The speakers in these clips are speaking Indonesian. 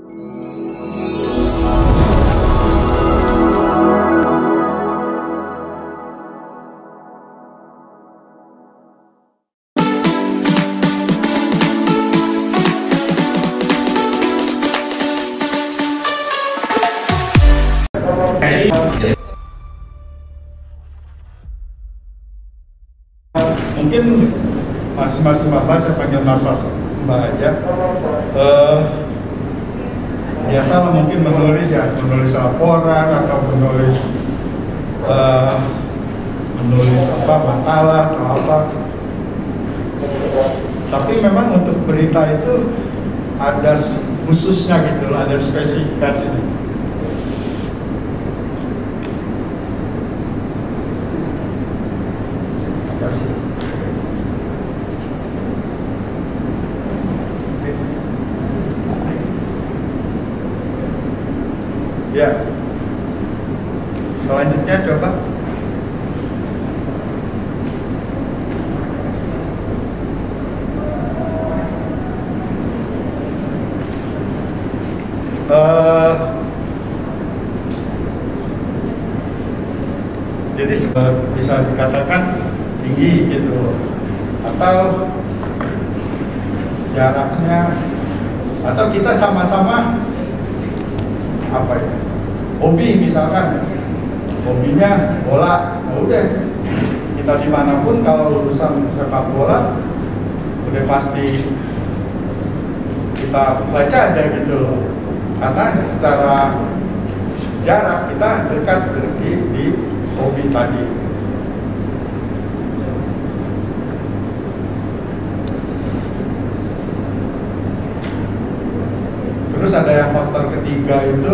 Mungkin masing-masing Bapak, saya panggil Mbak aja. Biasa mungkin menulis laporan atau menulis makalah atau apa. Tapi memang untuk berita itu ada khususnya gitu, ada spesifikasinya. Ya, selanjutnya coba. Jadi bisa dikatakan tinggi gitu, atau jaraknya, atau kita sama-sama apa ya, hobi misalkan, hobinya bola, nah udah kita dimanapun kalau urusan sepak bola udah pasti kita baca aja gitu loh, karena secara jarak kita dekat di hobi tadi. Terus ada yang faktor ketiga itu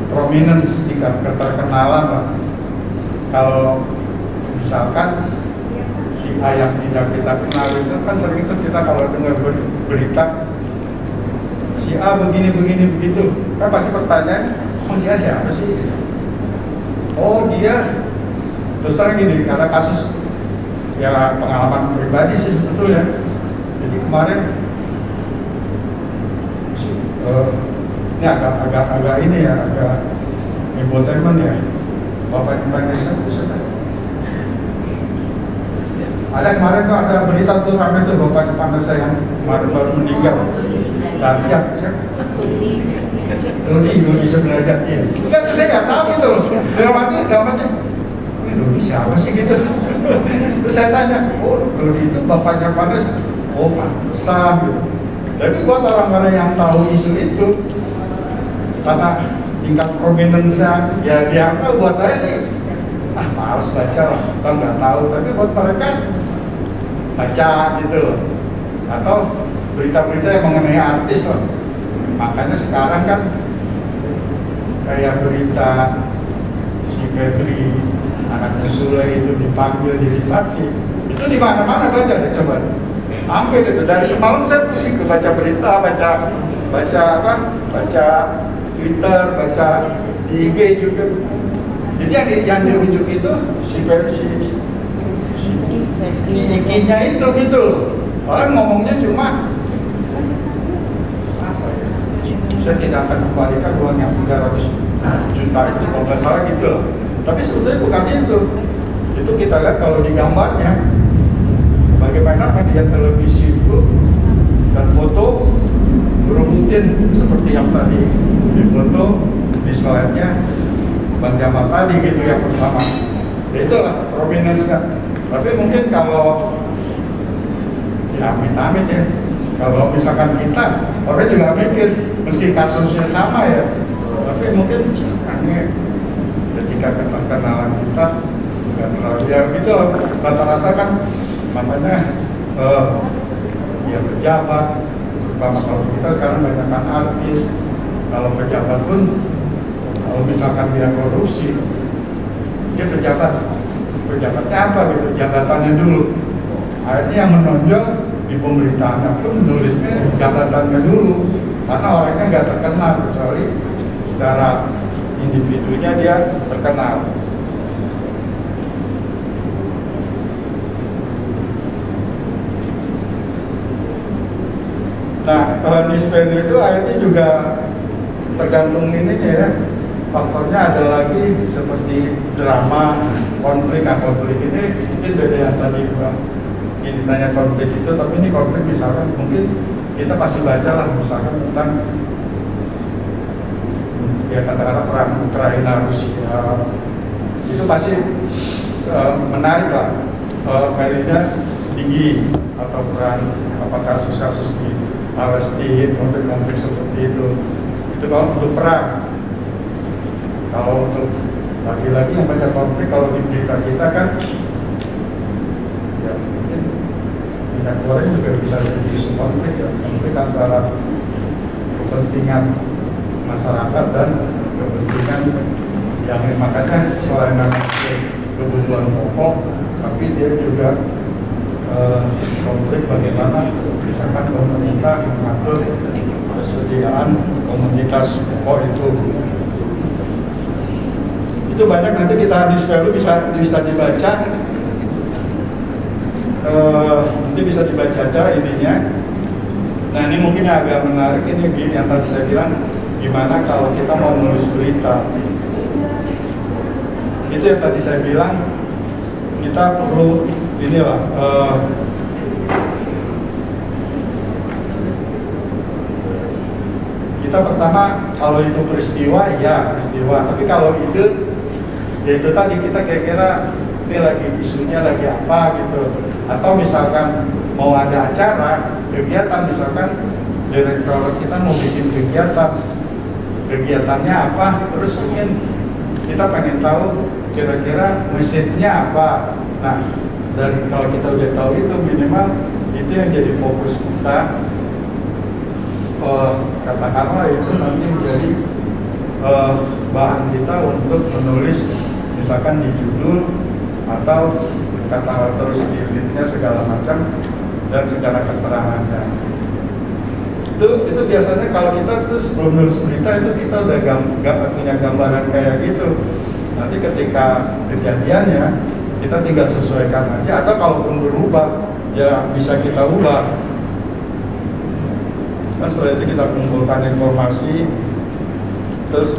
prominence, keterkenalan lah. Kalau misalkan si A yang tidak kita kenal itu kan sering itu kita kalau dengar berita si A begini begitu, kan pasti pertanyaan, si A siapa sih? Oh dia, terus terang gini, ada kasus ya pengalaman pribadi sih sebetulnya. Jadi kemarin ini agak ini ya, agak infotainment ya, Bapak Indonesia bisa. Ada kemarin tuh ada berita tuh ramai tuh Bapak Kepala saya yang kemarin baru meninggal. Dan ya, Doni sebenarnya ya. Kan saya nggak tahu itu. Dalam arti, ini Doni siapa sih gitu? Terus saya tanya, oh Doni itu bapaknya Panas, oh pantesan gitu. Tapi buat orang-orang yang tahu isu itu, karena tingkat prominensnya ya dianggap buat saya sih, males baca lah, kalau nggak tahu. Tapi buat mereka baca gitu loh, atau berita-berita yang mengenai artis loh. Makanya sekarang kan kayak berita si Febri anaknya Sule itu dipanggil jadi saksi, itu di mana-mana baca deh coba. Hampir dari semalam saya pusing ke baca berita, baca Twitter, baca di IG juga. Jadi yang dirujuk itu si IG-nya itu gitu loh. Orang ngomongnya cuma apa ya? Saya tidak akan kembalikan uang yang 300 juta itu kalau nggak salah gitu loh. Tapi sebetulnya bukan itu. Itu kita lihat kalau di gambarnya, bagaimana media televisi itu dan foto berebutin seperti yang tadi di foto di slide-nya Bang Jamal tadi gitu yang pertama. Ya itulah prominence-nya. Tapi mungkin kalau ya amit-amit ya, kalau misalkan kita orang juga mikir meski kasusnya sama ya, tapi mungkin misalkan ketika keterkenalan kita nggak terlalu ya gitu, rata-rata kan makanya ya pejabat, terutama kalau kita sekarang banyak kan artis, kalau pejabat pun kalau misalkan dia korupsi, dia pejabatnya apa gitu, jabatannya dulu. Akhirnya yang menonjol di pemerintahan pun nulisnya jabatannya dulu, karena orangnya nggak terkenal kecuali secara individunya dia terkenal. Nah, news value itu akhirnya juga tergantung ininya ya. Faktornya ada lagi seperti drama, konflik ini mungkin beda yang tadi Bang ini tanya konflik itu, tapi ini konflik misalkan mungkin kita pasti baca lah misalkan tentang ya kata-kata perang Ukraina Rusia itu pasti menarik lah, value-nya tinggi atau perang apakah kasus-kasus di Palestina, konflik-konflik seperti itu kalau untuk perang. Kalau untuk lagi-lagi yang banyak konflik kalau di berita kita kan ya mungkin minyak goreng juga bisa jadi isu konflik ya, konflik antara kepentingan masyarakat dan kepentingan yang makanya selain kebutuhan pokok, tapi dia juga konflik bagaimana misalkan pemerintah mengatur kesediaan komunitas pokok itu banyak. Nanti kita di Spelu bisa dibaca, nanti bisa dibaca aja ininya. Nah ini mungkin agak menarik, ini gini yang tadi saya bilang, gimana kalau kita mau menulis berita. Itu yang tadi saya bilang, kita perlu inilah kita pertama kalau itu peristiwa ya peristiwa, tapi kalau ide ya itu tadi kita kira-kira ini lagi isunya lagi apa gitu, atau misalkan mau ada acara kegiatan, misalkan direktur kita mau bikin kegiatannya apa, terus mungkin kita pengen tahu kira-kira mesinnya apa. Nah dari kalau kita udah tahu itu minimal itu yang jadi fokus kita, katakanlah itu nanti menjadi bahan kita untuk menulis misalkan di judul atau kata terus di lead-nya segala macam dan segala keterangannya. Itu biasanya kalau kita tuh sebelum nulis berita itu kita udah punya gambaran kayak gitu. Nanti ketika kejadiannya kita tinggal sesuaikan aja, atau kalaupun berubah ya bisa kita ubah. Nah setelah itu kita kumpulkan informasi, terus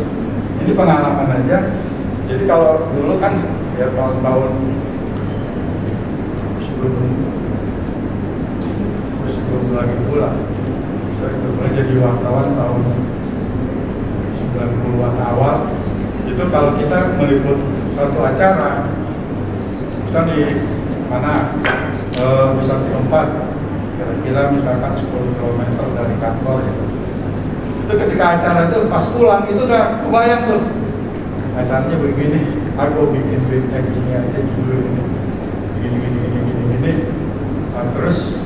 ini pengalaman aja. Jadi kalau dulu kan ya tahun-tahun sebelum lagi pulang, saya mulai jadi wartawan tahun 90-an awal. Itu kalau kita meliput suatu acara, bisa di mana, bisa di tempat kira-kira misalkan 10 km dari kantor gitu. Itu ketika acara itu pas pulang itu udah kebayang tuh acaranya begini, aku bikin tag ini aja dulu gini. Nah, terus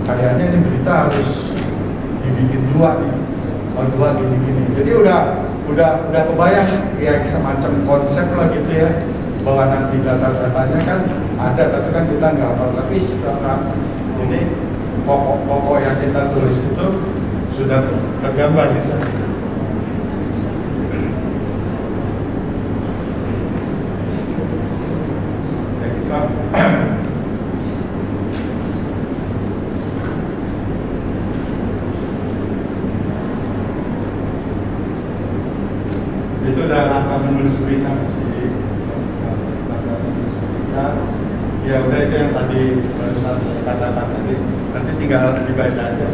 kayaknya ini berita harus dibikin dua nih, dua gini. Jadi udah kebayang ya semacam konsep lah gitu ya, bahwa nanti data-datanya kan ada, tapi kan kita nggak apa, tapi setelah ini pokok-pokok yang kita tulis itu sudah tergambar di sana. Itu udah langkah menulis berita. Ya udah itu yang tadi barusan saya katakan tadi, nanti tinggal dibaca aja.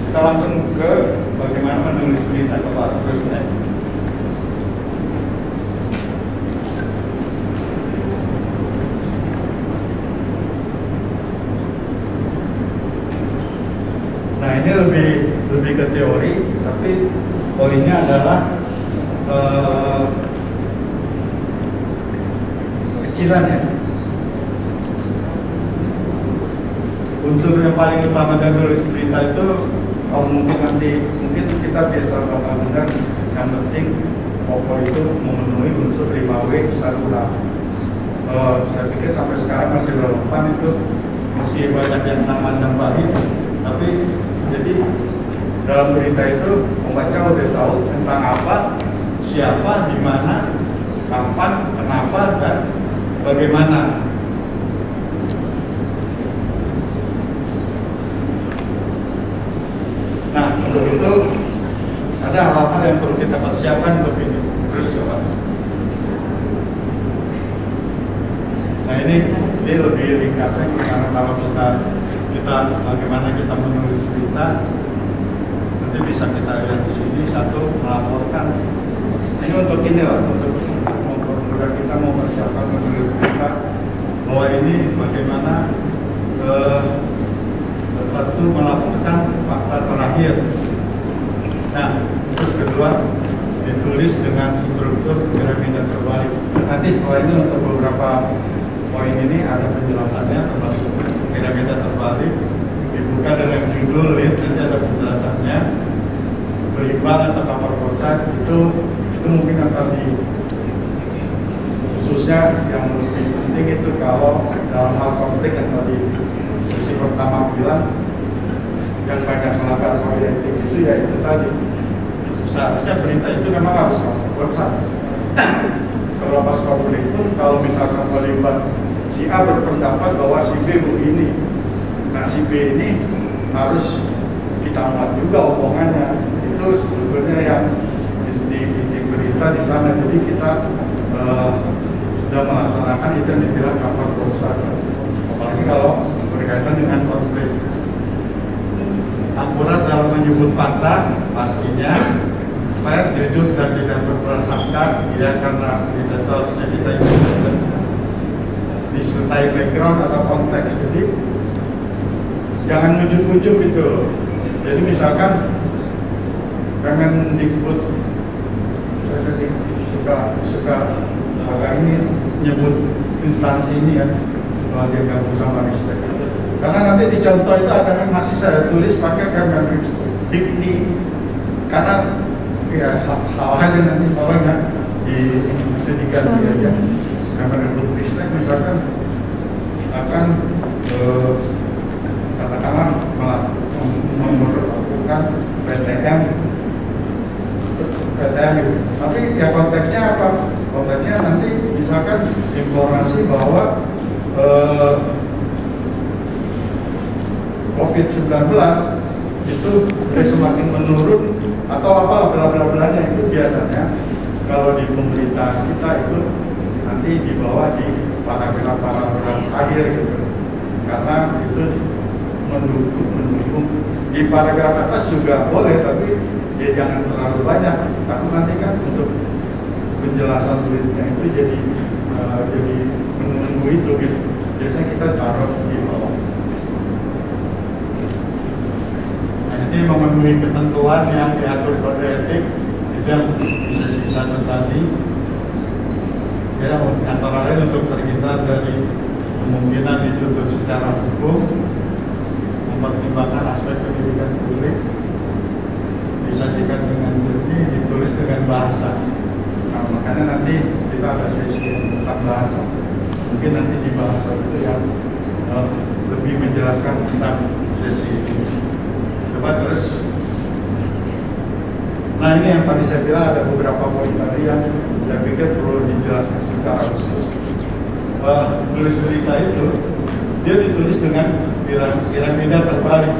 Kita langsung ke bagaimana menulis berita ke Pak Presiden. Nah ini lebih ke teori, tapi poinnya adalah kecilan ya. Unsur yang paling utama dari nulis berita itu, mungkin kita biasa bakal dengar, yang penting pokok itu memenuhi unsur 5W saluran. Saya pikir sampai sekarang masih relevan itu, meski banyak yang nambah-nambahin, tapi jadi dalam berita itu pembaca udah tahu tentang apa, siapa, di mana, kapan, kenapa, dan bagaimana. Nah, untuk itu ada hal-hal yang perlu kita persiapkan untuk ini. Terus coba. Nah ini lebih ringkasnya karena kalau kita bagaimana kita menulis berita, nanti bisa kita lihat di sini. Satu, melaporkan. Ini untuk ini lah, untuk mempermudah kita mempersiapkan menulis berita bahwa ini bagaimana satu melaporkan fakta terakhir. Nah, terus kedua ditulis dengan struktur piramida terbalik. Nanti setelah ini untuk beberapa poin ini ada penjelasannya, termasuk piramida terbalik. Dibuka dengan judul, lihat nanti ada penjelasannya. Berimbang atau cover both itu mungkin akan khususnya yang lebih penting itu kalau dalam hal konflik yang tadi sisi pertama bilang yang banyak melanggar kode etik itu ya itu tadi. Seharusnya berita itu memang harus bersat. Kalau pas konflik itu kalau misalkan melibat si A berpendapat bahwa si B begini, nah si B ini harus kita buat juga omongannya. Itu sebetulnya yang di berita di sana. Jadi kita sudah melaksanakan itu yang dibilang cover both, apalagi kalau berkaitan dengan konflik. Akurat dalam menyebut fakta pastinya, fair, jujur dan tidak berprasangka, ya karena kita harusnya kita disertai background atau konteks. Jadi jangan ujuk-ujuk gitu loh. Jadi misalkan Kemendikbud, saya sedih suka agak ini nyebut instansi ini ya sebagai gabung sama Ristek. Karena nanti di contoh itu akan masih saya tulis pakai Kemendikbud, karena ya salah aja nanti orang ya diganti aja. Kemendikbud Ristek misalkan akan katakanlah memperlakukan PTM gitu. Tapi ya konteksnya apa? Konteksnya nanti misalkan informasi bahwa COVID-19 itu semakin menurun atau apa bla-bla-blanya itu biasanya kalau di pemberitaan kita itu nanti dibawa di paragraf akhir gitu. Karena itu mendukung di paragraf atas juga boleh, tapi ya jangan terlalu banyak. Tapi nanti kan untuk penjelasan tweetnya itu jadi menunggu itu gitu. Biasanya kita taruh di bawah. Nah, ini memenuhi ketentuan yang diatur kode etik itu yang di sesi 1 tadi. Ya, antara lain untuk terhindar dari kemungkinan dituntut secara hukum, mempertimbangkan aspek pendidikan publik, disajikan dengan jernih, ditulis dengan bahasa. Nah, makanya nanti kita ada sesi tentang bahasa. Mungkin nanti di bahasa itu yang lebih menjelaskan tentang sesi ini. Coba terus. Nah, ini yang tadi saya bilang ada beberapa poin tadi yang saya pikir perlu dijelaskan secara khusus. Tulis berita itu dia ditulis dengan piramida terbalik.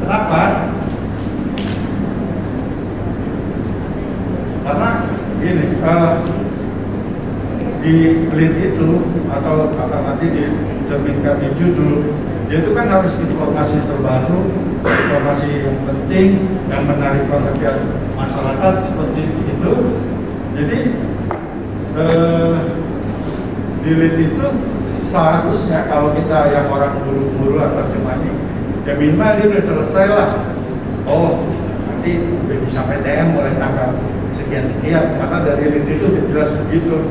Kenapa? Karena gini, di lead itu atau nanti dicerminkan di judul, dia itu kan harus informasi terbaru, informasi yang penting yang menarik perhatian masyarakat seperti itu. Jadi di lead itu seharusnya kalau kita yang orang buru-buru atau cuma ini, ya minimal dia udah selesai lah. Oh, nanti udah bisa PTM mulai tanggal sekian-sekian, karena dari lead itu jelas begitu.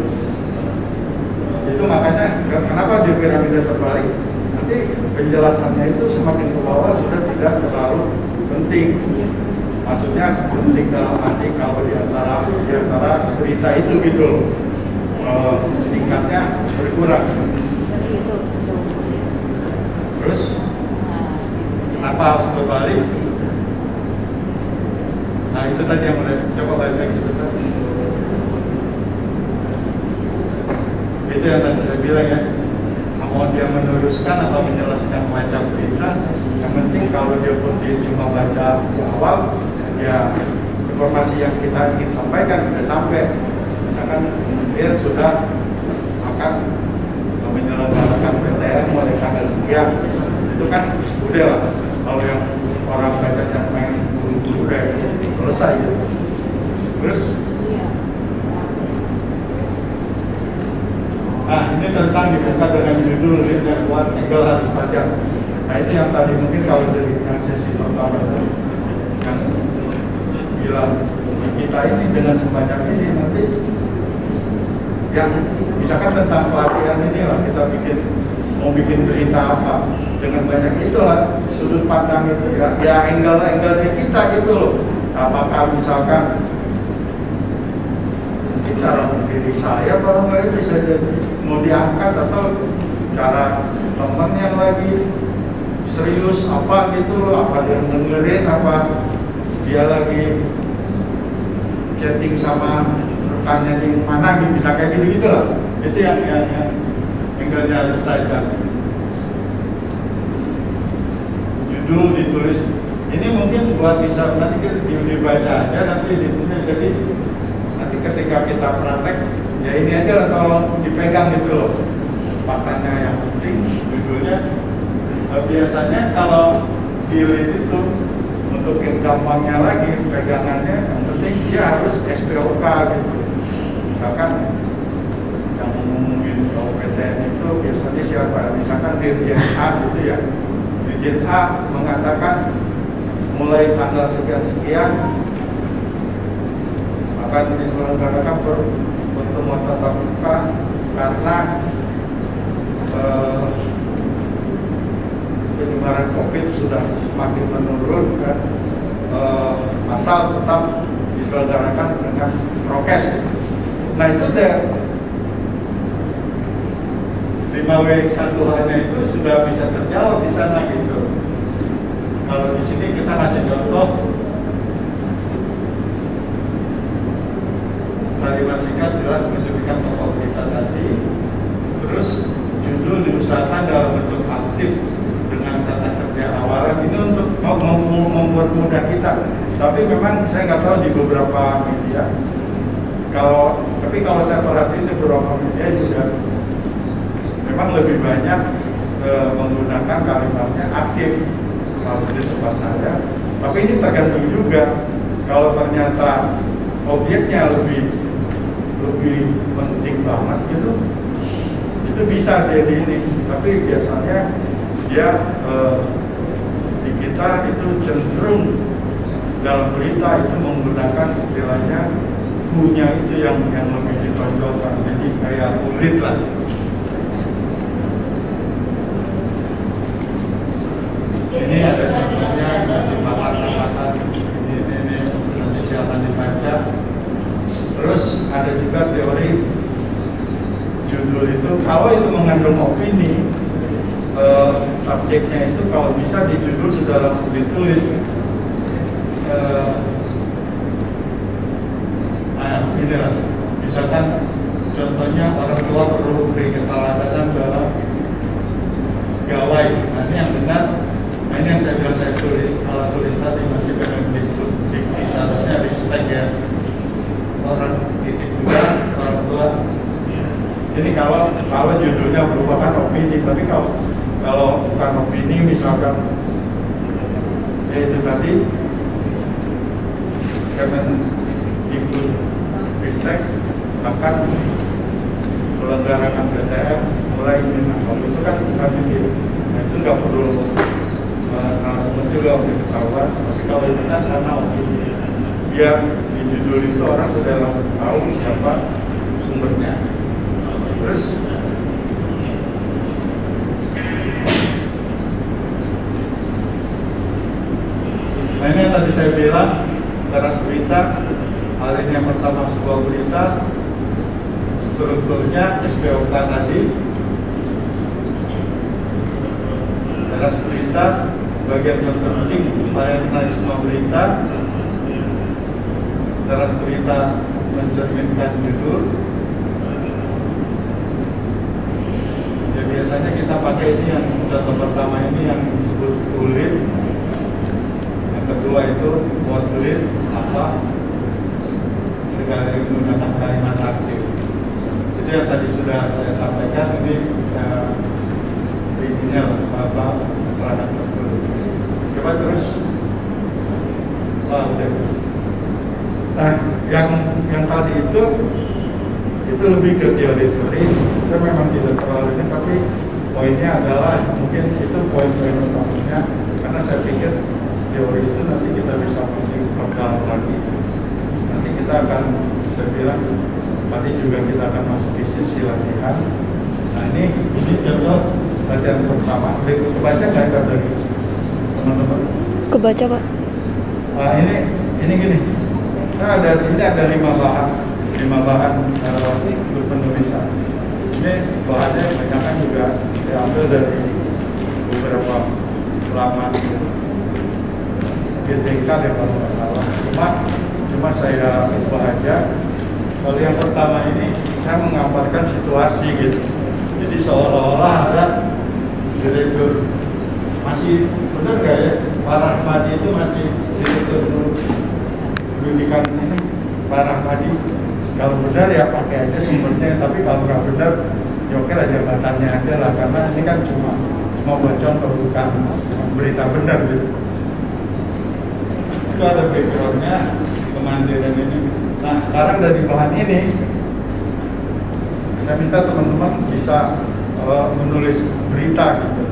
Itu makanya kenapa di piramida terbalik, nanti penjelasannya itu semakin ke bawah sudah tidak terlalu penting. Maksudnya penting dalam arti kalau di antara berita itu gitu, tingkatnya berkurang. Terus kenapa harus berbalik? Nah, itu tadi yang mulai coba balik lagi sebentar. Itu yang tadi saya bilang ya, mau dia meneruskan atau menjelaskan baca berita, yang penting kalau dia cuma baca di awal, ya informasi yang kita ingin sampaikan sudah sampai. Misalkan kemudian sudah akan menyelenggarakan PTN mulai tanggal sekian, itu kan udah lah. Kalau yang orang bacanya main buru-buru udah selesai gitu. Terus nah ini tentang dibuka dengan judul lihat yang kuat tinggal harus tajam. Nah itu yang tadi mungkin kalau dari yang sesi pertama itu yang bilang kita ini dengan sebanyak ini nanti yang misalkan tentang pelatihan ini lah kita mau bikin berita apa dengan banyak itulah sudut pandang itu ya angle-angle kita gitu loh. Apakah misalkan mungkin cara diri saya barangkali bisa jadi mau diangkat atau cara teman yang lagi serius apa gitu loh, apa dia dengerin, apa dia lagi chatting sama rekannya di mana gitu, bisa kayak gitu lah. Itu yang angle-nya harus tajam. Judul ditulis ini mungkin buat bisa nanti dibaca aja nanti ditulis, jadi nanti ketika kita praktek ya ini aja lah tolong dipegang gitu loh faktanya yang penting judulnya. Biasanya kalau diulit itu untuk yang gampangnya lagi pegangannya yang penting dia harus SPOK gitu. Misalkan yang ngomongin PTN itu biasanya siapa? Misalkan Dirjen A gitu ya. Dirjen A mengatakan mulai tanggal sekian-sekian akan diselenggarakan pertemuan tatap muka karena penyebaran COVID sudah semakin menurun kan, asal tetap diselenggarakan dengan prokes. Nah itu deh 5W1H-nya itu sudah bisa terjawab di sana gitu. Kalau di sini kita kasih contoh kalimat singkat jelas menunjukkan tokoh kita tadi, terus judul diusahakan dalam bentuk aktif dengan kata kerja awalan ini untuk mempermudah kita. Tapi memang saya nggak tahu di beberapa media. Tapi kalau saya perhatiin di beberapa media juga memang lebih banyak menggunakan kalimatnya aktif kalau di tempat saya. Tapi ini tergantung juga kalau ternyata objeknya lebih penting banget gitu, itu bisa jadi ini. Tapi biasanya dia di kita itu cenderung dalam berita itu menggunakan istilahnya punya itu yang lebih ditonjolkan, jadi kayak kulit lah. Ini ada contohnya seperti papan-papan ini nanti silakan dibaca. Terus ada juga teori judul itu kalau itu mengandung opini, subjeknya itu kalau bisa di judul sudah langsung ditulis. Ini lah, misalkan contohnya orang tua perlu beri keteladanan dalam gawai. Nah ini yang benar, nah ini yang saya tulis. Kalau tulis tadi masih pengen dikti, seharusnya respect ya. Orang titik juga orang tua. Ini kalau judulnya merupakan opini, tapi kalau bukan opini, misalkan ya itu tadi Kemendikbudristek akan selenggarakan PTN mulai dengan itu kan bukan gitu. Nah itu nggak perlu narasumber juga untuk ketahuan. Tapi kalau itu kan karena opini, biar di judul itu orang sudah langsung tahu siapa sumbernya. Terus nah ini yang tadi saya bilang teras berita, hal ini yang pertama sebuah berita, strukturnya SPOK tadi, teras berita, bagian terpenting paradigma berita, teras berita mencerminkan judul, Ya biasanya kita pakai ini yang contoh pertama ini yang disebut kulit, yang kedua itu kulit apa segala yang menggunakan kalimat aktif. Itu yang tadi sudah saya sampaikan, ini original apa terhadap tertulis. Coba terus. Nah, yang tadi itu lebih ke teori-teori. Saya memang tidak terlalu ini, tapi poinnya adalah mungkin itu poin-poin utamanya, karena saya pikir teori itu nanti kita bisa masih perdalam lagi. Nanti kita akan, saya bilang tadi juga kita akan masuk di sisi latihan. Nah ini contoh latihan pertama. Kebaca nggak dari teman-teman? Kebaca, Pak. Nah ini gini. Nah ada 5 bahan untuk penulisan. Ini bahannya kebanyakan juga saya ambil dari beberapa laman GTK ya kalau nggak salah. Cuma saya ubah aja. Kalau yang pertama ini saya menggambarkan situasi gitu. Jadi seolah-olah ada direktur, masih benar nggak ya? Pak Rahmadi itu masih direktur pendidikan ini, Pak Rahmadi. Kalau benar ya pakai aja sumbernya, tapi kalau nggak benar ya oke lah jabatannya aja lah, karena ini kan cuma buat contoh, bukan berita benar gitu. Itu ada backgroundnya, kemandirian ini. Nah sekarang dari bahan ini saya minta teman-teman bisa menulis berita gitu.